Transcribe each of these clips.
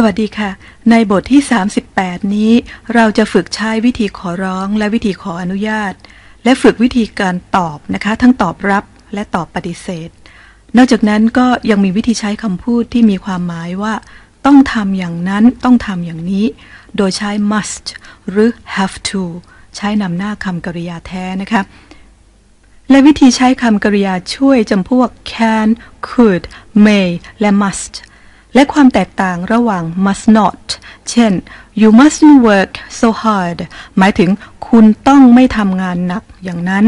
วัสดีค่ะในบทที่38นี้เราจะฝึกใช้วิธีขอร้องและวิธีขออนุญาตและฝึกวิธีการตอบนะคะทั้งตอบรับและตอบปฏิเสธนอกจากนั้นก็ยังมีวิธีใช้คำพูดที่มีความหมายว่าต้องทำอย่างนั้นต้องทำอย่างนี้โดยใช้ must หรือ have to ใช้นำหน้าคำกริยาแท้นะคะและวิธีใช้คำกริยาช่วยจำพวก can could may และ mustและความแตกต่างระหว่าง must not เช่น you mustn't work so hard หมายถึงคุณต้องไม่ทำงานหนักอย่างนั้น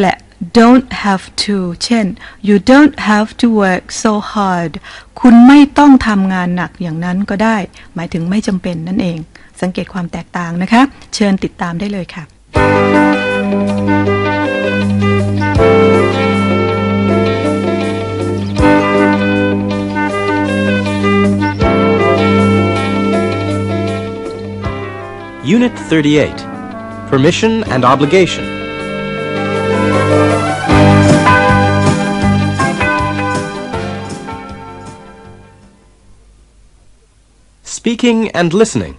และ don't have to เช่น you don't have to work so hard คุณไม่ต้องทำงานหนักอย่างนั้นก็ได้หมายถึงไม่จำเป็นนั่นเองสังเกตความแตกต่างนะคะเชิญติดตามได้เลยค่ะUnit 38 Permission and Obligation Speaking and Listening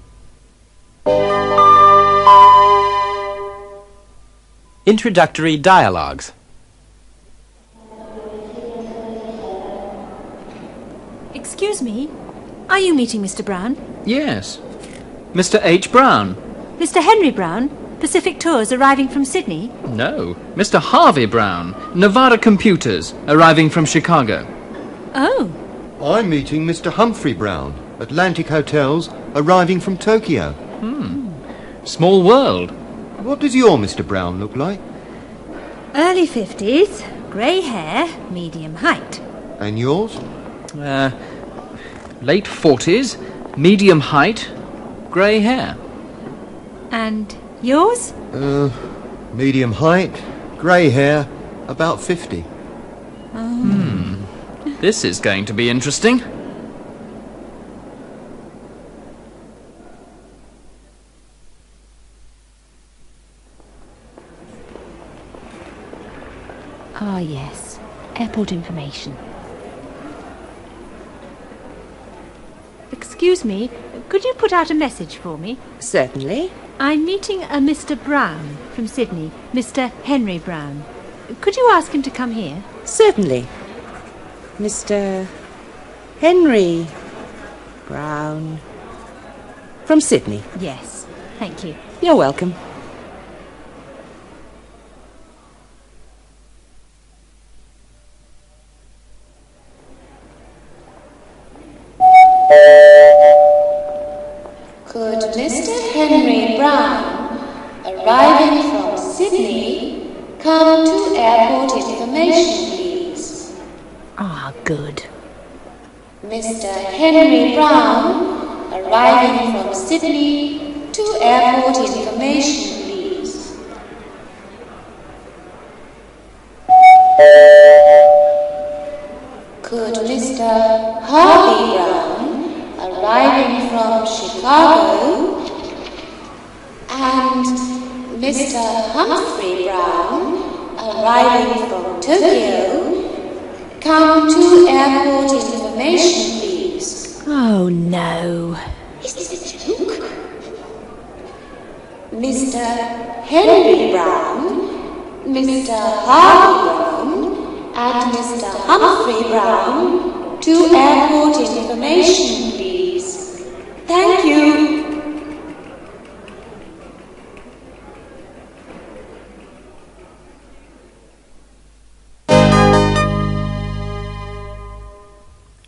Introductory Dialogues Excuse me, are you meeting Mr. Brown? Yes. Mr. H. Brown? Mr. Henry Brown, Pacific Tours arriving from Sydney? No. Mr. Harvey Brown, Nevada Computers, arriving from Chicago. Oh. I'm meeting Mr. Humphrey Brown, Atlantic Hotels, arriving from Tokyo. Small world. What does your Mr. Brown look like? Early 50s, grey hair, medium height. And yours? Late 40s, medium height, grey hair. And yours? Medium height, grey hair, about 50. This is going to be interesting. Ah, yes. Airport information. Excuse me, could you put out a message for me? Certainly. I'm meeting a Mr. Brown from Sydney, Mr. Henry Brown. Could you ask him to come here? Certainly. Mr. Henry Brown from Sydney. Yes, thank you. You're welcome. Could Mr. Henry Brown, arriving from Sydney, come to airport information, please? Ah, good. Mr. Henry Brown, arriving from Sydney, to airport information, please. Could Mr. Harvey Brown, arriving from Chicago, and Mr. Humphrey Brown, arriving from Tokyo, come to airport information, please? Oh, no. Is this a joke? Mr. Henry Brown, Mr. Harvey Brown, and Mr. Humphrey Brown, to airport information, please. Thank you.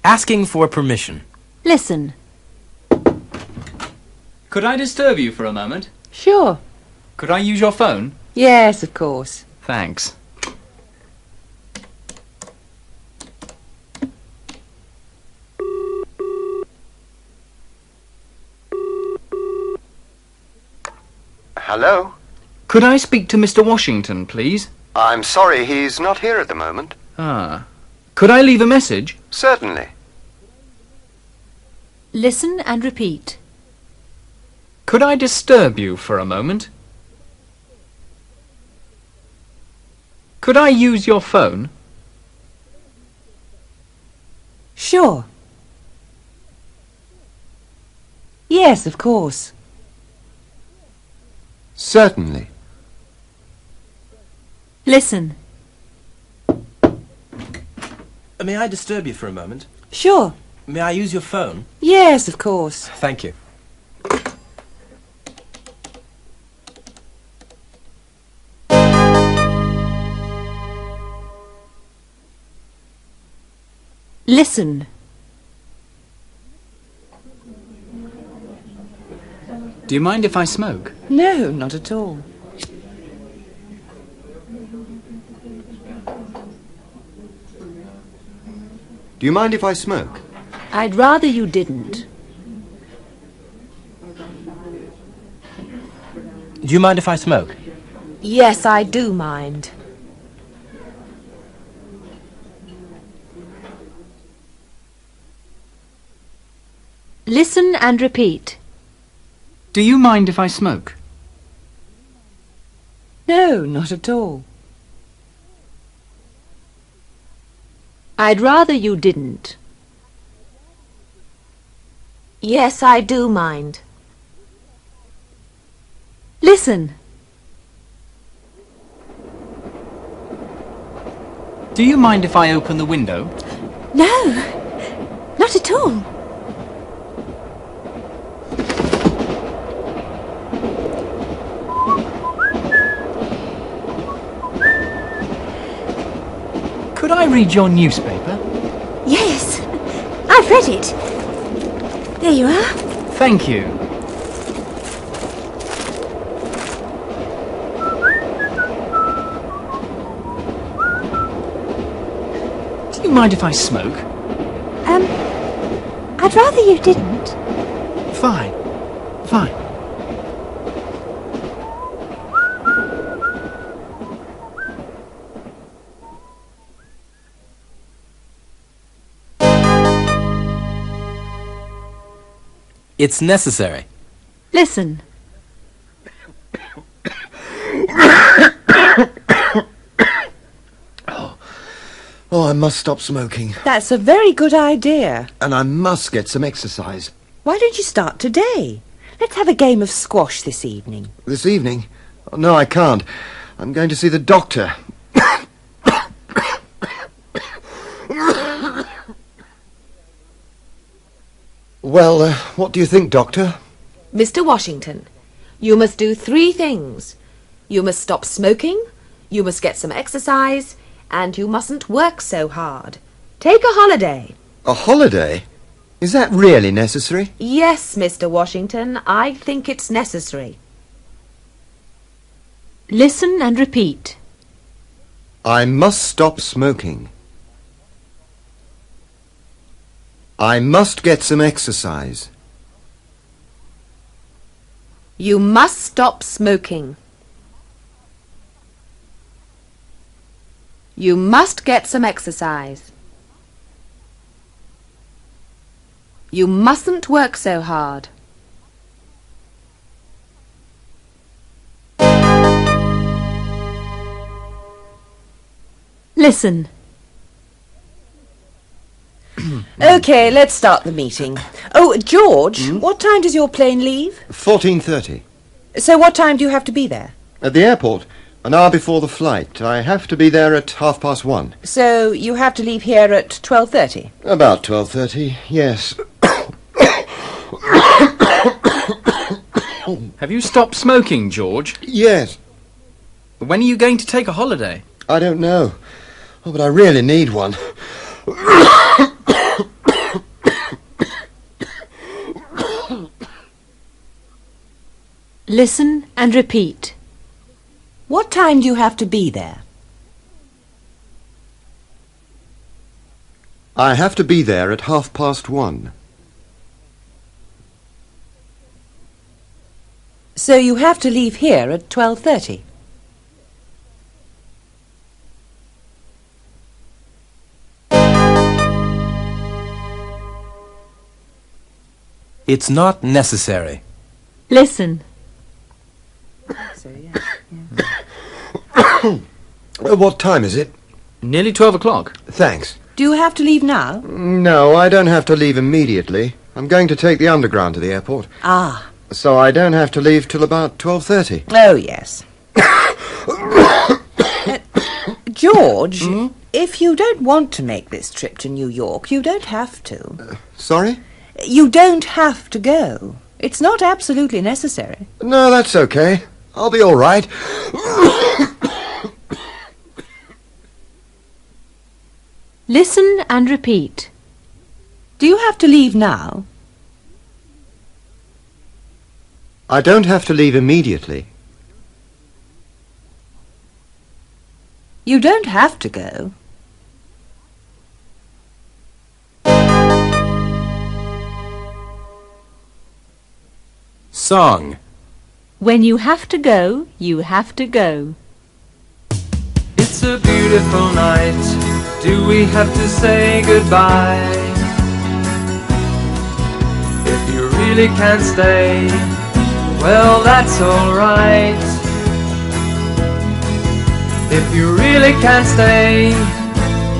Asking for permission. Listen. Could I disturb you for a moment? Sure. Could I use your phone? Yes, of course. Thanks. Hello? Could I speak to Mr. Washington, please? I'm sorry, he's not here at the moment. Ah. Could I leave a message? Certainly. Listen and repeat. Could I disturb you for a moment? Could I use your phone? Sure. Yes, of course. Certainly. Listen. May I disturb you for a moment? Sure. May I use your phone? Yes, of course. Thank you. Listen. Do you mind if I smoke? No, not at all. Do you mind if I smoke? I'd rather you didn't. Do you mind if I smoke? Yes, I do mind. Listen and repeat. Do you mind if I smoke? No, not at all. I'd rather you didn't. Yes, I do mind. Listen. Do you mind if I open the window? No, not at all. Could I read your newspaper? Yes, I've read it. There you are. Thank you. Do you mind if I smoke? I'd rather you didn't. Fine. Fine. It's necessary. Listen. Oh, I must stop smoking. That's a very good idea. And I must get some exercise. Why don't you start today? Let's have a game of squash this evening. This evening? Oh, no, I can't. I'm going to see the doctor. Well, what do you think, Doctor? Mr. Washington, you must do 3 things. You must stop smoking, you must get some exercise, and you mustn't work so hard. Take a holiday. A holiday? Is that really necessary? Yes, Mr. Washington, I think it's necessary. Listen and repeat. I must stop smoking. I must get some exercise. You must stop smoking. You must get some exercise. You mustn't work so hard. Listen. OK, let's start the meeting. Oh, George, what time does your plane leave? 14:30. So what time do you have to be there? At the airport, an hour before the flight. I have to be there at 1:30. So you have to leave here at 12:30? About 12:30, yes. Have you stopped smoking, George? Yes. When are you going to take a holiday? I don't know. Oh, but I really need one. Listen and repeat. What time do you have to be there? I have to be there at 1:30. So you have to leave here at 12:30? It's not necessary. Listen. So, yeah. What time is it? Nearly 12 o'clock. Thanks. Do you have to leave now? No, I don't have to leave immediately. I'm going to take the underground to the airport. Ah. So I don't have to leave till about 12:30. Oh, yes. George, if you don't want to make this trip to New York, you don't have to. Sorry? You don't have to go. It's not absolutely necessary. No, that's okay. I'll be all right. Listen and repeat. Do you have to leave now? I don't have to leave immediately. You don't have to go. Song. When you have to go, you have to go. It's a beautiful night. Do we have to say goodbye? If you really can't stay, well, that's alright. If you really can't stay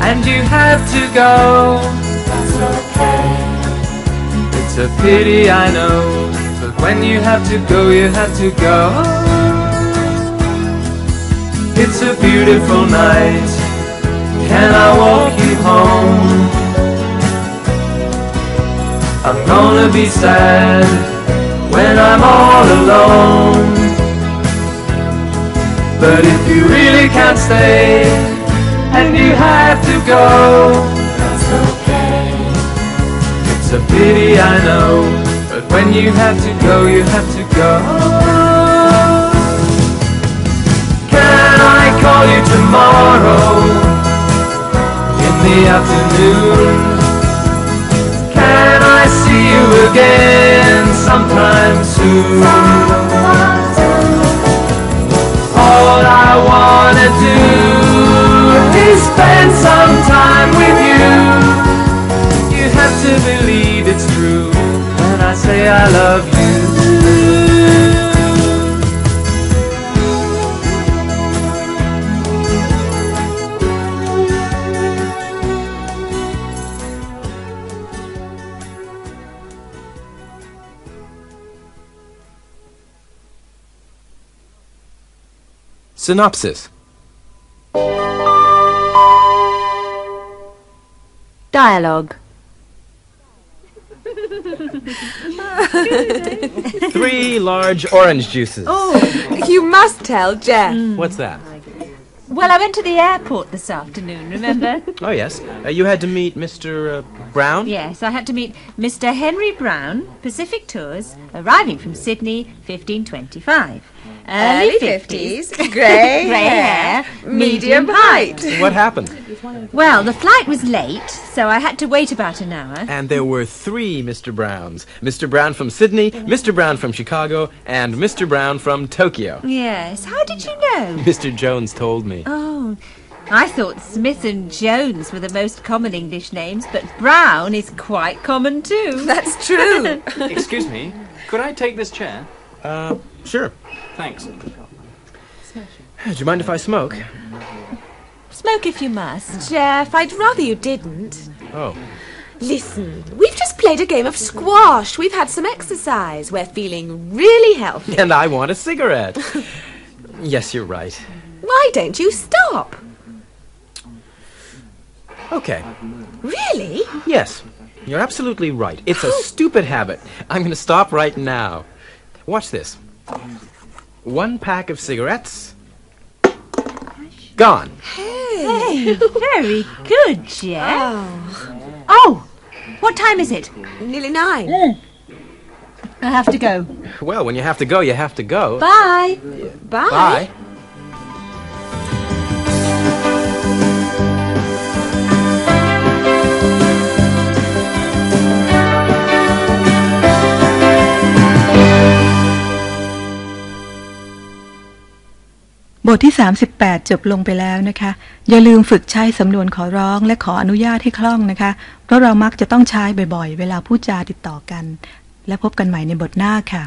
and you have to go, that's okay. It's a pity, I know, but when you have to go, you have to go. It's a beautiful night. Can I walk you home? I'm gonna be sad when I'm all alone. But if you really can't stay and you have to go, that's okay. It's a pity, I know, but when you have to go, you have to go. Can I call you tomorrow in the afternoon? Can I see you again sometime soon? All I wanna do is spend some time with you. You have to believe it's true when I say I love you. Synopsis. Dialogue. 3 large orange juices. Oh, you must tell Jeff. What's that? Well, I went to the airport this afternoon, remember? Oh, yes. You had to meet Mr. Brown? Yes, I had to meet Mr. Henry Brown, Pacific Tours, arriving from Sydney, 1525. Early 50s, grey hair, medium height. What happened? Well, the flight was late, so I had to wait about an hour. And there were 3 Mr. Browns. Mr. Brown from Sydney, Mr. Brown from Chicago, and Mr. Brown from Tokyo. Yes, how did you know? Mr. Jones told me. Oh, I thought Smith and Jones were the most common English names, but Brown is quite common too. That's true. Excuse me, could I take this chair? Sure. Thanks. Do you mind if I smoke? Smoke if you must. Jeff, I'd rather you didn't. Oh. Listen, we've just played a game of squash. We've had some exercise. We're feeling really healthy. And I want a cigarette. Yes, you're right. Why don't you stop? Okay. Really? Yes, you're absolutely right. It's a stupid habit. I'm going to stop right now. Watch this. 1 pack of cigarettes. Gone. Hey, very good, Jeff. Oh, what time is it? Nearly 9. I have to go. Well, when you have to go, you have to go. Bye. Bye. Bye.บทที่38จบลงไปแล้วนะคะอย่าลืมฝึกใช้สำนวนขอร้องและขออนุญาตให้คล่องนะคะเพราะเรามักจะต้องใช้บ่อยๆเวลาพูดจาติดต่อกันและพบกันใหม่ในบทหน้าค่ะ